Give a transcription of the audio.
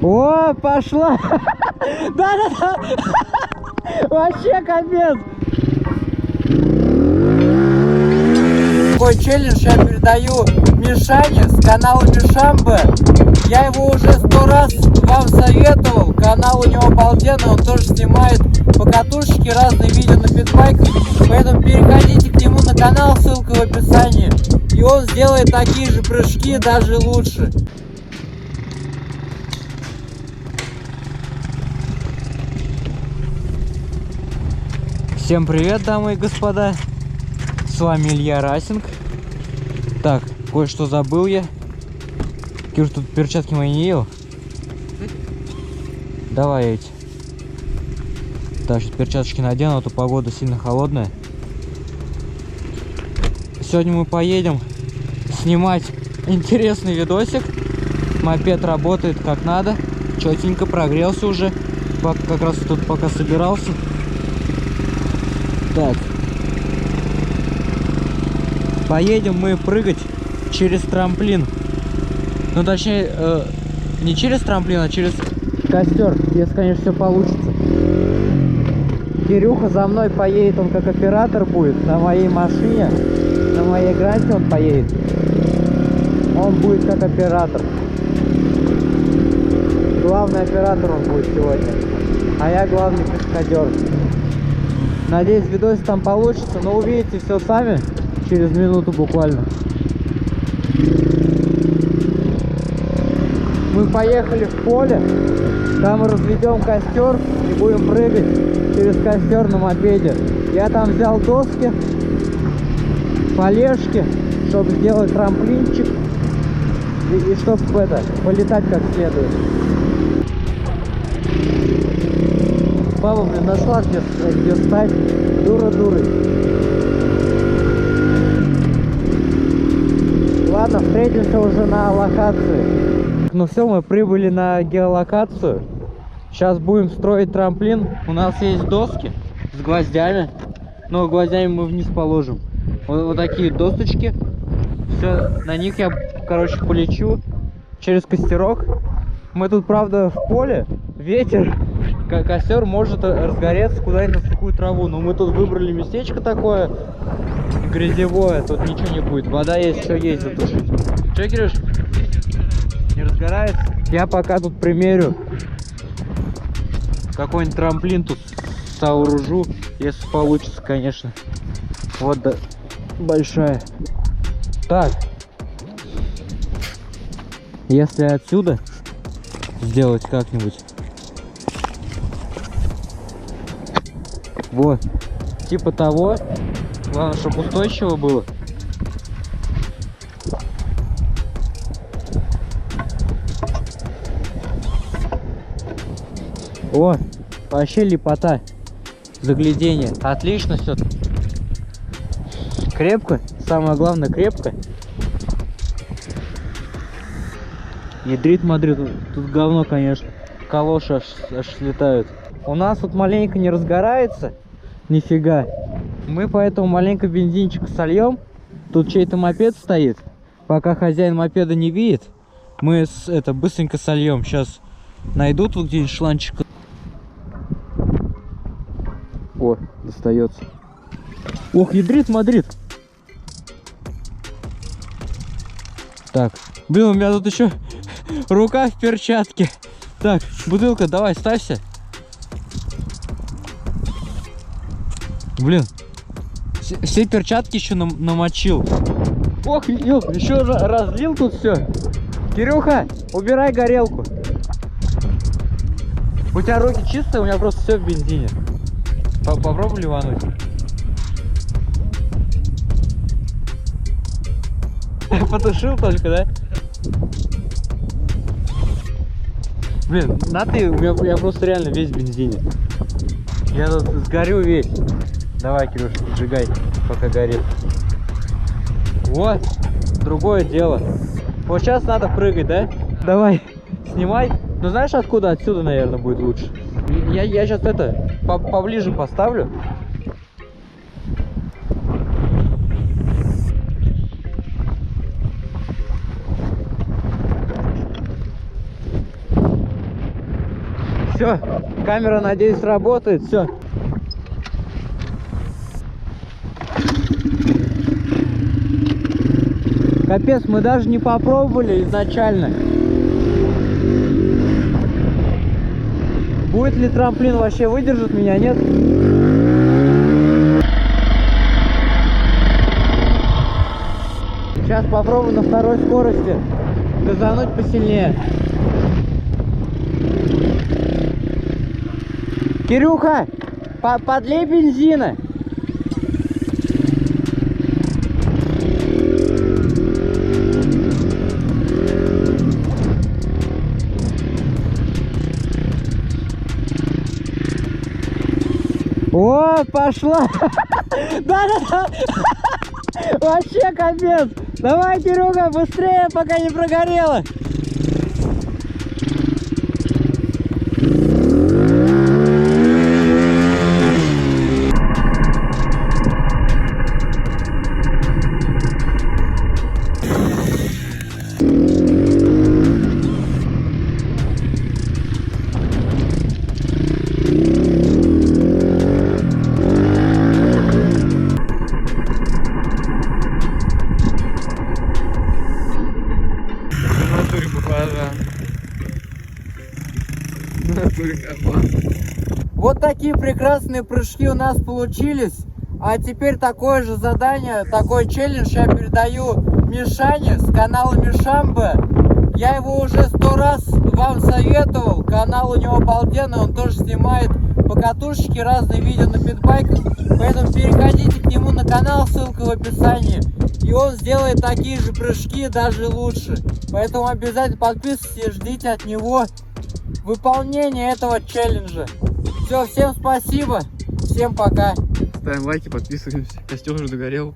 О, пошла! Да-да-да! Вообще капец! Такой челлендж я передаю Мишане с канала Мишамбе. Я его уже 100 раз вам советовал. Канал у него обалденный, он тоже снимает покатушки, разные видео на питбайках. Поэтому переходите к нему на канал, ссылка в описании. И он сделает такие же прыжки, даже лучше. Всем привет, дамы и господа. С вами Илья Расинг. Так, кое-что забыл я. Кирюш, тут перчатки мои не ел? Давай эти. Так, сейчас перчаточки надену, а то погода сильно холодная. Сегодня мы поедем снимать интересный видосик. Мопед работает как надо. Четенько прогрелся уже. Как раз тут пока собирался. Так. Поедем мы прыгать через трамплин. Ну, точнее, не через трамплин, а через костер, если, конечно, все получится. Кирюха за мной поедет, он как оператор будет на моей машине. На моей гранте он поедет. Он будет как оператор. Главный оператор он будет сегодня. А я главный каскадер. Надеюсь, видос там получится, но увидите все сами через минуту буквально. Мы поехали в поле, там разведем костер и будем прыгать через костер на мопеде. Я там взял доски, полежки, чтобы сделать трамплинчик и чтобы полетать как следует. Баба, блин, нашла где стать. Дура дурой. Ладно, встретимся уже на локации. Ну все, мы прибыли на геолокацию. Сейчас будем строить трамплин. У нас есть доски с гвоздями. Но гвоздями мы вниз положим. Вот такие досточки. Все, на них я, короче, полечу через костерок. Мы тут, правда, в поле. Ветер. Костер может разгореться куда-нибудь на сухую траву. Но мы тут выбрали местечко такое грязевое. Тут ничего не будет. Вода есть, все есть затушить. Че, Кирюш? Не разгорается? Я пока тут примерю. Какой-нибудь трамплин тут сооружу. Если получится, конечно. Вот да, большая. Так. Если отсюда сделать как-нибудь. Вот, типа того. Главное, чтобы устойчиво было. О, вообще лепота. Заглядение. Отлично все. Крепко. Самое главное, крепко. Ядрит Мадрид. Тут говно, конечно. Калоши аж слетают. У нас тут маленько не разгорается. Нифига. Мы поэтому маленько бензинчика сольем. Тут чей-то мопед стоит. Пока хозяин мопеда не видит, мы быстренько сольем. Сейчас найду тут где-нибудь шланчик. О, достается. Ох, ядрит Мадрид. Так, блин, у меня тут еще рука в перчатке. Так, бутылка, давай, ставься. Блин, все перчатки еще намочил. Ох, еще разлил тут все. Кирюха, убирай горелку. У тебя руки чистые, у меня просто все в бензине. Попробуй ливануть. Потушил только, да? Блин, на ты, у меня просто реально весь в бензине. Я тут сгорю весь. Давай, Кирюш, сжигай, пока горит. Вот, другое дело. Вот сейчас надо прыгать, да? Давай, снимай. Ну знаешь откуда? Отсюда, наверное, будет лучше. Я сейчас поближе поставлю. Все, камера, надеюсь, работает. Все. Капец, мы даже не попробовали изначально. Будет ли трамплин, вообще выдержит меня, нет? Сейчас попробую на второй скорости газануть посильнее. Кирюха, подлей бензина. О, пошла! Да-да-да! Вообще капец! Давай, Кирюха, быстрее, пока не прогорело! Вот такие прекрасные прыжки у нас получились. А теперь такое же задание, такой челлендж я передаю Мишане с канала Мишамбе. Я его уже 100 раз вам советовал. Канал у него обалденный, он тоже снимает покатушечки, разные видео на питбайках. Поэтому переходите к нему на канал, ссылка в описании. И он сделает такие же прыжки, даже лучше. Поэтому обязательно подписывайтесь и ждите от него выполнения этого челленджа. Все, всем спасибо, всем пока. Ставим лайки, подписываемся. Костер уже догорел.